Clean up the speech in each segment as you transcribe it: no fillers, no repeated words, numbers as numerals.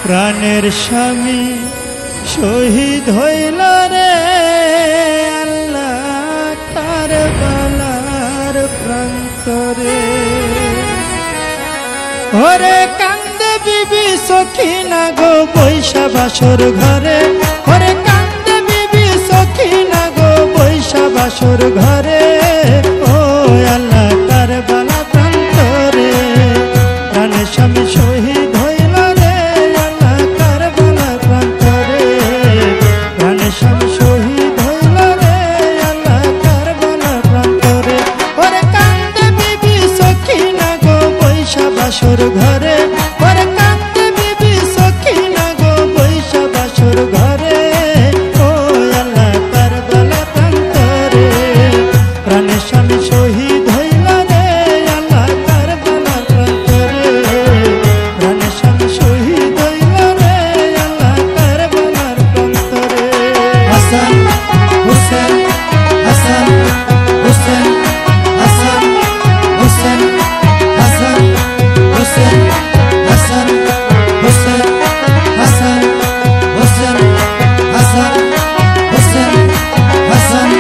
প্রাণের স্বামী শহীদ হইল রে আল্লাহ কারবালার প্রান্তরে। ওরে কান্দে বিবি সখিনা গো বৈশা বাসর ঘরে, ওরে কান্দে বিবি সখিনা গো বৈশা বাসর ঘরে। ও আল্লাহ কারবালা প্রান্তরে প্রাণের স্বামী শহীদ হইল রে আল্লাহ কারবালা প্রান্তরে। প্রাণের স্বামী শহীদ হইল রে আল্লাহ কারবালা প্রান্তরে। ওরে কান্দে বিবি সখিনা গো বৈশা বাসর ঘরে, ওরে কান্দে বিবি সখিনা গো বৈশা বাসর ঘরে। ও আল্লাহ কারবালা প্রান্তরে প্রাণের স্বামী শহীদ হইল রে আল্লাহ কারবালা প্রান্তরে। প্রাণের স্বামী শহীদ হইল রে আল্লাহ কারবালার প্রান্তরে। হাসান হুসেন হাসান হুসেন হাসান হুসেন হাসান হুসেন হাসান হুসেন হাসান হুসেন হাসান হুসেন হাসান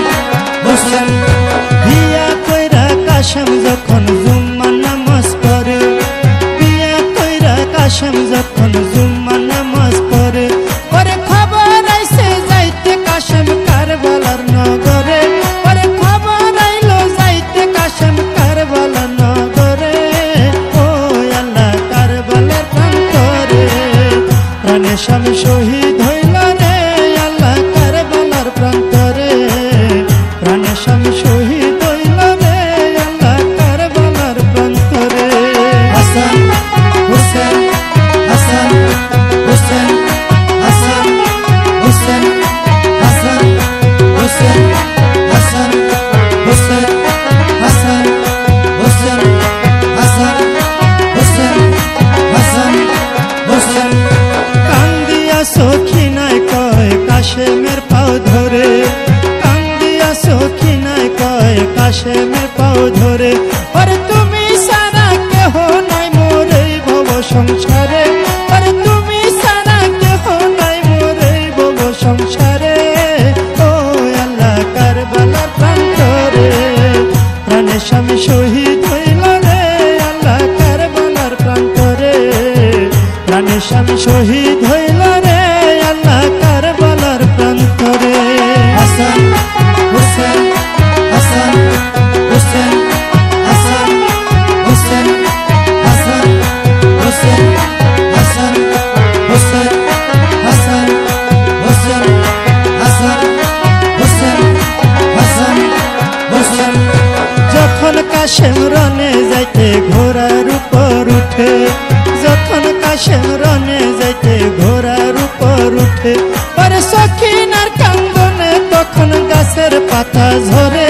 হুসেন। বিয়া কইরা কাশেম যখন জুম্মা নামাজ পড়ে, বিয়া কইরা কাশেম যখন জুম্মা নামাজ পড়ে। ওরে খবর আইছে যাইতে কাশেম কারবালার নগরে, ওরে খবর আইলো যাইতে কাশেম কারবালার নগরে। ও আল্লাহ কারবালার প্রান্তরে প্রাণের স্বামী শহীদ হইল রে আল্লাহ কারবালার প্রান্তরে। প্রাণের স্বামী শহীদ হইল রে আল্লাহ কারবালার প্রান্তরে। হাসান হুসেন হাসান হুসেন হাসান হুসেন হাসান হুসেন হাসান হুসেন হাসান হুসেন হাসান হুসেন হাসান হুসেন। কান্দিয়া সখিনায় কয় কাশেমের পাও ধরে, কান্দিয়া সখিনায় কয় কাশেমের পাও ধরে। আরে তুমি সারা কেহ নাই মোর এই ভব সংসারে, আরে তুমি সারা কেহ নাই মোর এই ভব সংসারে। ও আল্লাহ কারবালার প্রান্তরে প্রাণের স্বামী শহীদ হইল রে আল্লাহ কারবালার প্রান্তরে। প্রাণের স্বামী শহীদ হইল রে আল্লাহ কারবালার প্রান্তরে। হাসান হুসেন হাসান হুসেন হাসান হুসেন হাসান হুসেন হাসান হুসেন হাসান হুসেন হাসান হুসেন হাসান হুসেন। যখন কাশেম রনে যাইতে ঘোড়ার উপর উঠে, যখন কাশেম রনে যাইতে ঘোড়ার উপর উঠে। আরে সখিনার কান্দনে তখন গাছের পাতা ঝরে,